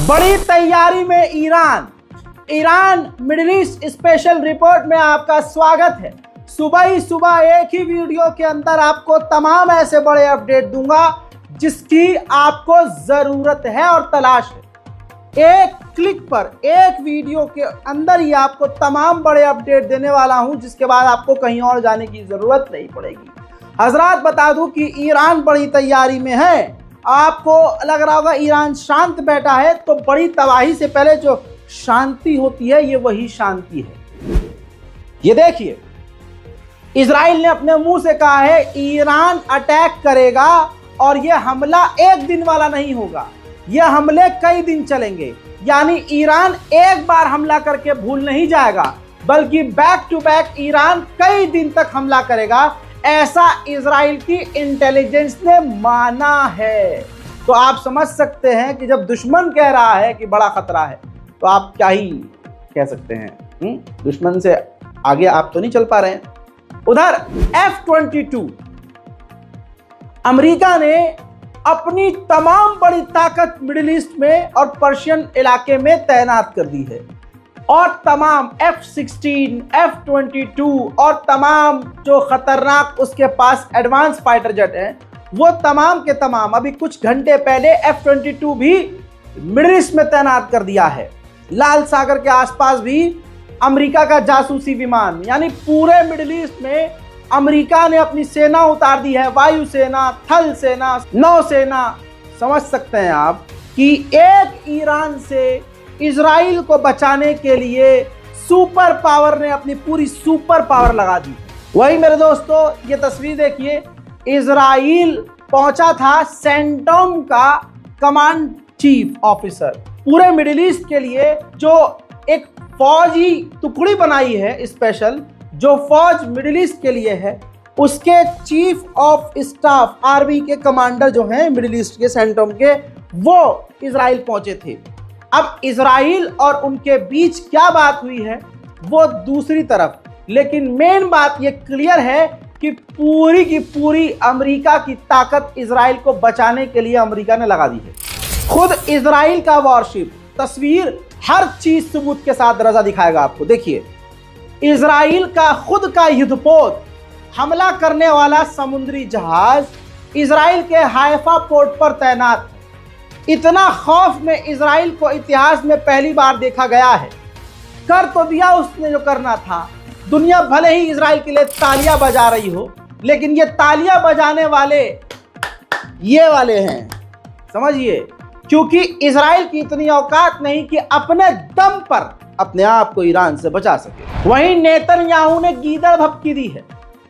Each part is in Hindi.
बड़ी तैयारी में Iran middle east special report में आपका स्वागत है। सुबह ही सुबह एक ही वीडियो के अंदर आपको तमाम ऐसे बड़े अपडेट दूंगा जिसकी आपको जरूरत है और तलाश है। एक क्लिक पर एक वीडियो के अंदर ही आपको तमाम बड़े अपडेट देने वाला हूं, जिसके बाद आपको कहीं और जाने की जरूरत नहीं पड़ेगी। हजरात, बता दूं कि ईरान बड़ी तैयारी में है। आपको लग रहा होगा ईरान शांत बैठा है, तो बड़ी तबाही से पहले जो शांति होती है ये वही शांति है। ये देखिए, इजराइल ने अपने मुंह से कहा है ईरान अटैक करेगा और ये हमला एक दिन वाला नहीं होगा, ये हमले कई दिन चलेंगे। यानी ईरान एक बार हमला करके भूल नहीं जाएगा, बल्कि बैक टू बैक ईरान कई दिन तक हमला करेगा, ऐसा इजराइल की इंटेलिजेंस ने माना है। तो आप समझ सकते हैं कि जब दुश्मन कह रहा है कि बड़ा खतरा है, तो आप क्या ही कह सकते हैं। दुश्मन से आगे आप तो नहीं चल पा रहे हैं। उधर F-22 अमेरिका ने अपनी तमाम बड़ी ताकत मिडिल ईस्ट में और पर्शियन इलाके में तैनात कर दी है, और तमाम F-16, F-22 और तमाम जो खतरनाक उसके पास एडवांस फाइटर जेट हैं, वो तमाम के तमाम अभी कुछ घंटे पहले F-22 भी मिडिल ईस्ट में तैनात कर दिया है। लाल सागर के आसपास भी अमेरिका का जासूसी विमान, यानी पूरे मिडिल ईस्ट में अमेरिका ने अपनी सेना उतार दी है। वायुसेना, थल सेना, नौसेना। समझ सकते हैं आप कि एक ईरान से इजराइल को बचाने के लिए सुपर पावर ने अपनी पूरी सुपर पावर लगा दी। वही मेरे दोस्तों, ये तस्वीर देखिए, इजराइल पहुंचा था सेंटोम का कमांड चीफ ऑफिसर। पूरे मिडिल ईस्ट के लिए जो एक फौजी टुकड़ी बनाई है स्पेशल, जो फौज मिडिल ईस्ट के लिए है, उसके चीफ ऑफ स्टाफ आर्मी के कमांडर जो हैं मिडिल ईस्ट के सेंटोम के, वो इजराइल पहुंचे थे। अब इजराइल और उनके बीच क्या बात हुई है वो दूसरी तरफ, लेकिन मेन बात ये क्लियर है कि पूरी की पूरी अमेरिका की ताकत इजराइल को बचाने के लिए अमेरिका ने लगा दी है। खुद इजराइल का वॉरशिप, तस्वीर, हर चीज सबूत के साथ रजा दिखाएगा आपको। देखिए, इजराइल का खुद का युद्धपोत, हमला करने वाला समुद्री जहाज इजराइल के हाइफा पोर्ट पर तैनात। इतना खौफ में इजराइल को इतिहास में पहली बार देखा गया है। कर तो दिया उसने जो करना था। दुनिया भले ही इजराइल के लिए तालियां बजा रही हो, लेकिन ये तालियां बजाने वाले ये वाले हैं, समझिए, क्योंकि इजराइल की इतनी औकात नहीं कि अपने दम पर अपने आप को ईरान से बचा सके। वहीं नेतन्याहू ने गीदड़ भभकी दी है,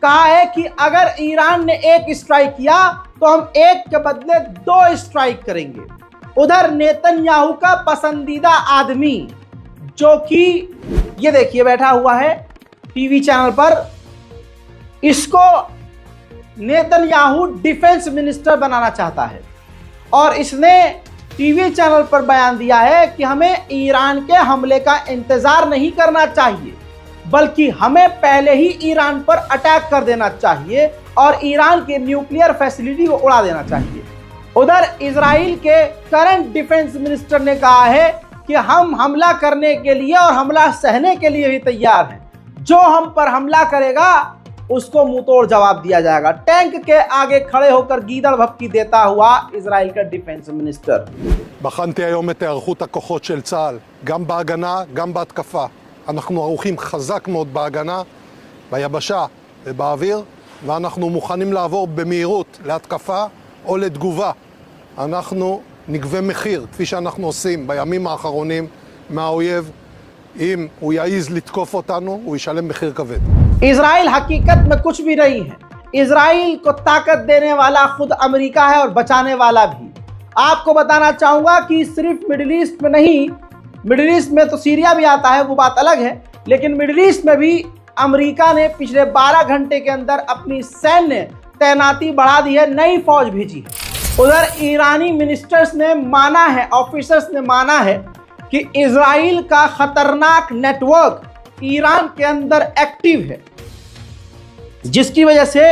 कहा है कि अगर ईरान ने एक स्ट्राइक किया तो हम एक के बदले 2 स्ट्राइक करेंगे। उधर नेतन्याहू का पसंदीदा आदमी, जो कि ये देखिए बैठा हुआ है टीवी चैनल पर, इसको नेतन्याहू डिफेंस मिनिस्टर बनाना चाहता है, और इसने टीवी चैनल पर बयान दिया है कि हमें ईरान के हमले का इंतजार नहीं करना चाहिए, बल्कि हमें पहले ही ईरान पर अटैक कर देना चाहिए और ईरान के न्यूक्लियर फैसिलिटी को उड़ा देना चाहिए। उधर इजराइल के करंट डिफेंस मिनिस्टर ने कहा है कि हम हमला करने के लिए और हमला सहने के लिए भी तैयार हैं। जो हम पर हमला करेगा उसको मुंहतोड़ जवाब दिया जाएगा। टैंक के आगे खड़े होकर गीदड़ भभकी देता हुआ इजराइल का डिफेंस मिनिस्टर। בחנתי היום את היערכות הכוחות של צה"ל, גם בהגנה, גם בהתקפה. אנחנו ערוכים חזק מאוד בהגנה, ביבשה ובאוויר, ואנחנו מוכנים לעבור במהירות להתקפה או לתגובה. אנחנו נגבה מחיר, כפי שאנחנו עושים בימים האחרונים מהאויב. אם הוא יעיז לתקוף אותנו, הוא ישלם מחיר כבד. इजराइल हकीकत में कुछ भी नहीं है। इजराइल को ताकत देने वाला खुद अमेरिका है और बचाने वाला भी। आपको बताना चाहूंगा कि सिर्फ मिडिल ईस्ट में नहीं, मिडिल ईस्ट में तो सीरिया भी आता है, वो बात अलग है, लेकिन मिडिल ईस्ट में भी अमेरिका ने पिछले 12 घंटे के अंदर अपनी सैन्य तैनाती बढ़ा दी है, नई फौज भेजी है। उधर ईरानी मिनिस्टर्स ने माना है, ऑफिसर्स ने माना है कि इजराइल का खतरनाक नेटवर्क ईरान के अंदर एक्टिव है, जिसकी वजह से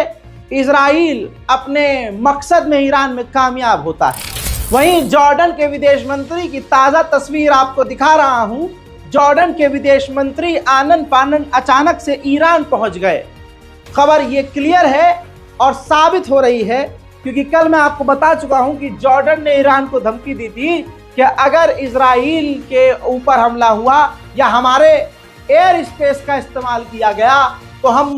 इजराइल अपने मकसद में ईरान में कामयाब होता है। वहीं जॉर्डन के विदेश मंत्री की ताजा तस्वीर आपको दिखा रहा हूं। जॉर्डन के विदेश मंत्री आनन फानन अचानक से ईरान पहुंच गए। खबर ये क्लियर है और साबित हो रही है, क्योंकि कल मैं आपको बता चुका हूं कि जॉर्डन ने ईरान को धमकी दी थी कि अगर इजराइल के ऊपर हमला हुआ या हमारे एयर स्पेस का इस्तेमाल किया गया तो हम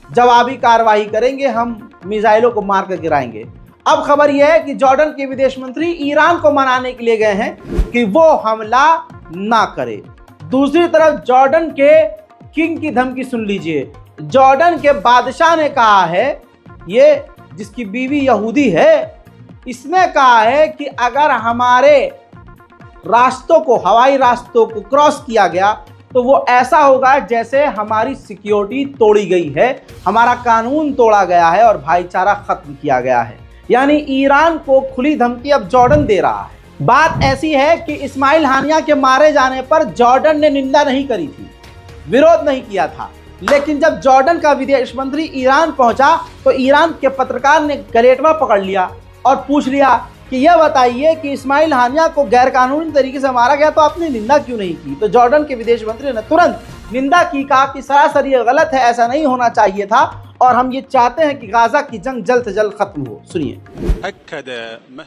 जवाबी कार्रवाई करेंगे, हम मिसाइलों को मार कर गिराएंगे। अब खबर यह है कि जॉर्डन के विदेश मंत्री ईरान को मनाने के लिए गए हैं कि वो हमला ना करे। दूसरी तरफ जॉर्डन के किंग की धमकी सुन लीजिए। जॉर्डन के बादशाह ने कहा है, ये जिसकी बीवी यहूदी है, इसने कहा है कि अगर हमारे रास्तों को, हवाई रास्तों को क्रॉस किया गया तो वो ऐसा होगा जैसे हमारी सिक्योरिटी तोड़ी गई है, हमारा कानून तोड़ा गया है और भाईचारा खत्म किया गया है। यानी ईरान को खुली धमकी अब जॉर्डन दे रहा है। बात ऐसी है कि इस्माइल हानिया के मारे जाने पर जॉर्डन ने निंदा नहीं करी थी, विरोध नहीं किया था, लेकिन जब जॉर्डन का विदेश मंत्री ईरान पहुंचा तो ईरान के पत्रकार ने गलेटवा पकड़ लिया और पूछ लिया कि यह बताइए कि इस्माइल हानिया को गैरकानूनी तरीके से मारा गया तो आपने निंदा क्यों नहीं की। तो जॉर्डन के विदेश मंत्री ने तुरंत निंदा की, कहा कि सरासर ये गलत है, ऐसा नहीं होना चाहिए था और हम ये चाहते हैं कि गाजा की जंग जल्द से जल्द खत्म हो। सुनिए।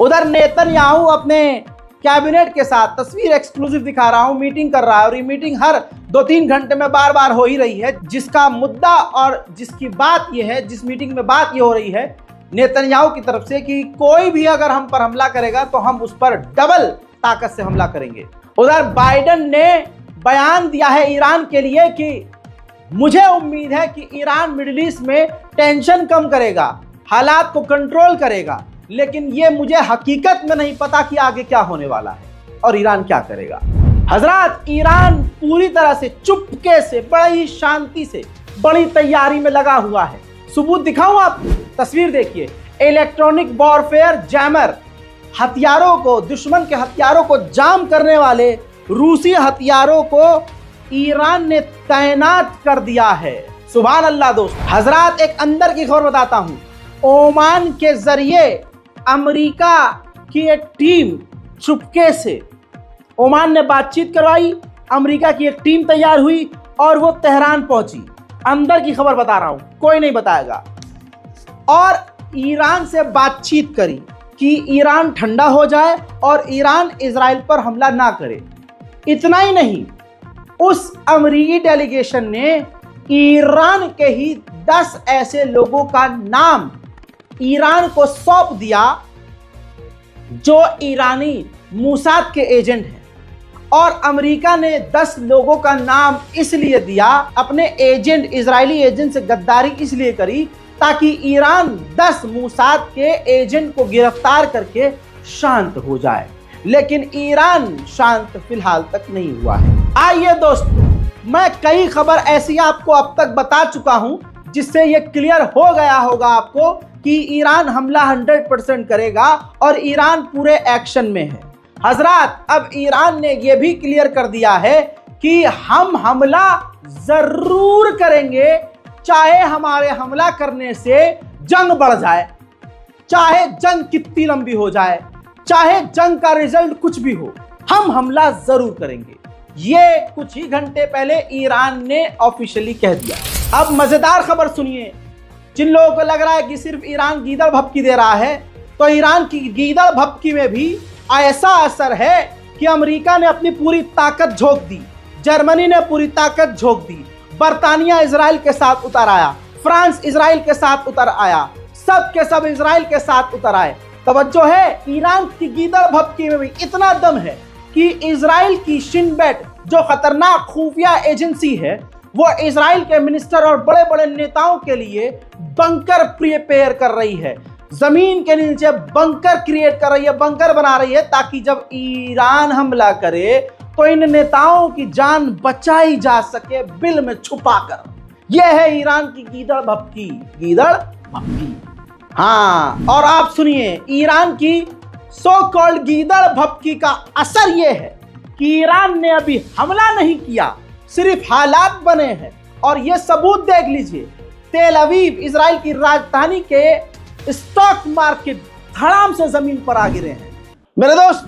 उधर नेतन्याहू अपने कैबिनेट के साथ, तस्वीर एक्सक्लूसिव दिखा रहा हूं, मीटिंग कर रहा है और ये मीटिंग हर 2-3 घंटे में बार बार हो ही रही है। जिसका मुद्दा और जिसकी बात ये है, जिस मीटिंग में बात ये हो रही है नेतन्याहू की तरफ से कि कोई भी अगर हम पर हमला करेगा तो हम उस पर डबल ताकत से हमला करेंगे। उधर बाइडेन ने बयान दिया है ईरान के लिए कि मुझे उम्मीद है कि ईरान मिडिल ईस्ट में टेंशन कम करेगा, हालात को कंट्रोल करेगा, लेकिन ये मुझे हकीकत में नहीं पता कि आगे क्या होने वाला है और ईरान क्या करेगा। हजरात, ईरान पूरी तरह से चुपके से, बड़ी शांति से, बड़ी तैयारी में लगा हुआ है। सबूत दिखाऊं आप? तस्वीर देखिए। इलेक्ट्रॉनिक वॉरफेयर जैमर, हथियारों को, दुश्मन के हथियारों को जाम करने वाले रूसी हथियारों को ईरान ने तैनात कर दिया है। सुभान अल्लाह। दोस्त हजरात, एक अंदर की खबर बताता हूं। ओमान के जरिए अमेरिका की एक टीम चुपके से, ओमान ने बातचीत करवाई, अमेरिका की एक टीम तैयार हुई और वो तेहरान पहुंची। अंदर की खबर बता रहा हूं, कोई नहीं बताएगा। और ईरान से बातचीत करी कि ईरान ठंडा हो जाए और ईरान इजराइल पर हमला ना करे। इतना ही नहीं, उस अमेरिकी डेलीगेशन ने ईरान के ही 10 ऐसे लोगों का नाम ईरान को सौंप दिया जो ईरानी मूसाद के एजेंट हैं। और अमेरिका ने 10 लोगों का नाम इसलिए दिया, अपने एजेंट, इजरायली एजेंट से गद्दारी इसलिए करी ताकि ईरान 10 मूसाद के एजेंट को गिरफ्तार करके शांत हो जाए। लेकिन ईरान शांत फिलहाल तक नहीं हुआ है। आइए दोस्तों, मैं कई खबर ऐसी आपको अब तक बता चुका हूं जिससे यह क्लियर हो गया होगा आपको कि ईरान हमला 100% करेगा और ईरान पूरे एक्शन में है। हजरात, अब ईरान ने यह भी क्लियर कर दिया है कि हम हमला जरूर करेंगे, चाहे हमारे हमला करने से जंग बढ़ जाए, चाहे जंग कितनी लंबी हो जाए, चाहे जंग का रिजल्ट कुछ भी हो, हम हमला जरूर करेंगे। ये कुछ ही घंटे पहले ईरान ने ऑफिशियली कह दिया। अब मजेदार खबर सुनिए। जिन लोगों को लग रहा है कि सिर्फ ईरान गीदड़ भभकी दे रहा है, तो ईरान की गीदड़ भभकी में भी ऐसा असर है कि अमेरिका ने अपनी पूरी ताकत झोंक दी, जर्मनी ने पूरी ताकत झोंक दी, बर्तानिया इजराइल के साथ उतर आया, फ्रांस इजराइल के साथ उतर आया, सब के सब इजराइल के साथ उतर आए। तवज्जो है, ईरान की गीदड़ भभकी में भी इतना दम है कि इजराइल की शिन बेट, जो खतरनाक खुफिया एजेंसी है, वो इजराइल के मिनिस्टर और बड़े बड़े नेताओं के लिए बंकर प्रिपेयर कर रही है, जमीन के नीचे बंकर क्रिएट कर रही है, बंकर बना रही है, ताकि जब ईरान हमला करे तो इन नेताओं की जान बचाई जा सके बिल में छुपाकर। यह है ईरान की गीदड़ भभकी, गीदड़ भभकी। हाँ, और आप सुनिए, ईरान की सो कॉल्ड गीदड़ भभकी का असर यह है कि ईरान ने अभी हमला नहीं किया, सिर्फ हालात बने हैं। और यह सबूत देख लीजिए, तेल अवीव इजराइल की राजधानी के स्टॉक मार्केट धड़ाम से जमीन पर आ गिरे हैं। मेरे दोस्त,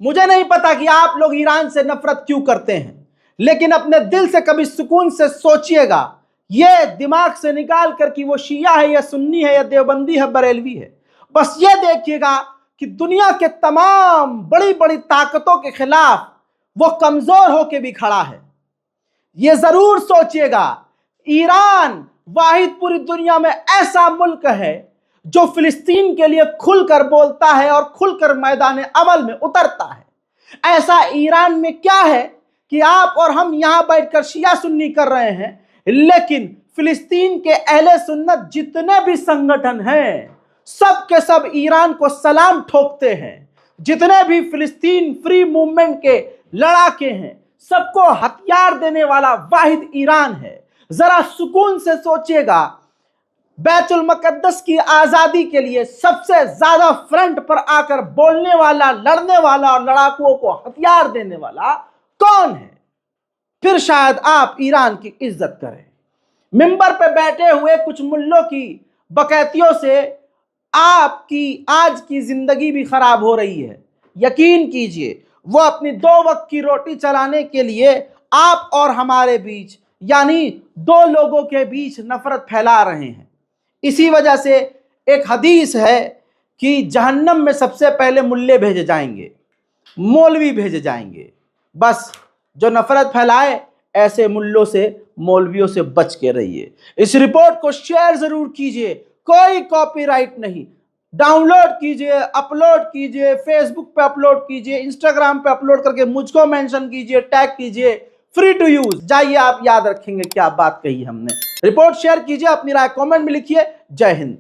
मुझे नहीं पता कि आप लोग ईरान से नफरत क्यों करते हैं, लेकिन अपने दिल से कभी सुकून से सोचिएगा, ये दिमाग से निकाल कर कि वो शिया है या सुन्नी है या देवबंदी है बरेलवी है। बस ये देखिएगा कि दुनिया के तमाम बड़ी बड़ी ताकतों के खिलाफ वो कमजोर होकर भी खड़ा है। ये जरूर सोचिएगा, ईरान वाहिद पूरी दुनिया में ऐसा मुल्क है जो फिलिस्तीन के लिए खुलकर बोलता है और खुलकर मैदान अमल में उतरता है। ऐसा ईरान में क्या है कि आप और हम यहां बैठकर शिया सुन्नी कर रहे हैं, लेकिन फिलिस्तीन के अहले सुन्नत जितने भी संगठन हैं सब के सब ईरान को सलाम ठोकते हैं। जितने भी फिलिस्तीन फ्री मूवमेंट के लड़ाके हैं सबको हथियार देने वाला वाहिद ईरान है। जरा सुकून से सोचिएगा, बैतुल मुकद्दस की आजादी के लिए सबसे ज्यादा फ्रंट पर आकर बोलने वाला, लड़ने वाला और लड़ाकुओं को हथियार देने वाला कौन है? फिर शायद आप ईरान की इज्जत करें। मिंबर पे बैठे हुए कुछ मुल्लों की बकैतियों से आपकी आज की जिंदगी भी खराब हो रही है। यकीन कीजिए, वो अपनी 2 वक्त की रोटी चलाने के लिए आप और हमारे बीच, यानी 2 लोगों के बीच नफरत फैला रहे हैं। इसी वजह से एक हदीस है कि जहन्नम में सबसे पहले मुल्ले भेजे जाएंगे, मौलवी भेजे जाएंगे। बस जो नफरत फैलाए ऐसे मुल्लों से, मौलवियों से बच के रहिए। इस रिपोर्ट को शेयर जरूर कीजिए, कोई कॉपीराइट नहीं। डाउनलोड कीजिए, अपलोड कीजिए, फेसबुक पे अपलोड कीजिए, इंस्टाग्राम पे अपलोड करके मुझको मेंशन कीजिए, टैग कीजिए, फ्री टू यूज। जाइए, आप याद रखेंगे क्या बात कही हमने। रिपोर्ट शेयर कीजिए, अपनी राय कमेंट में लिखिए। जय हिंद।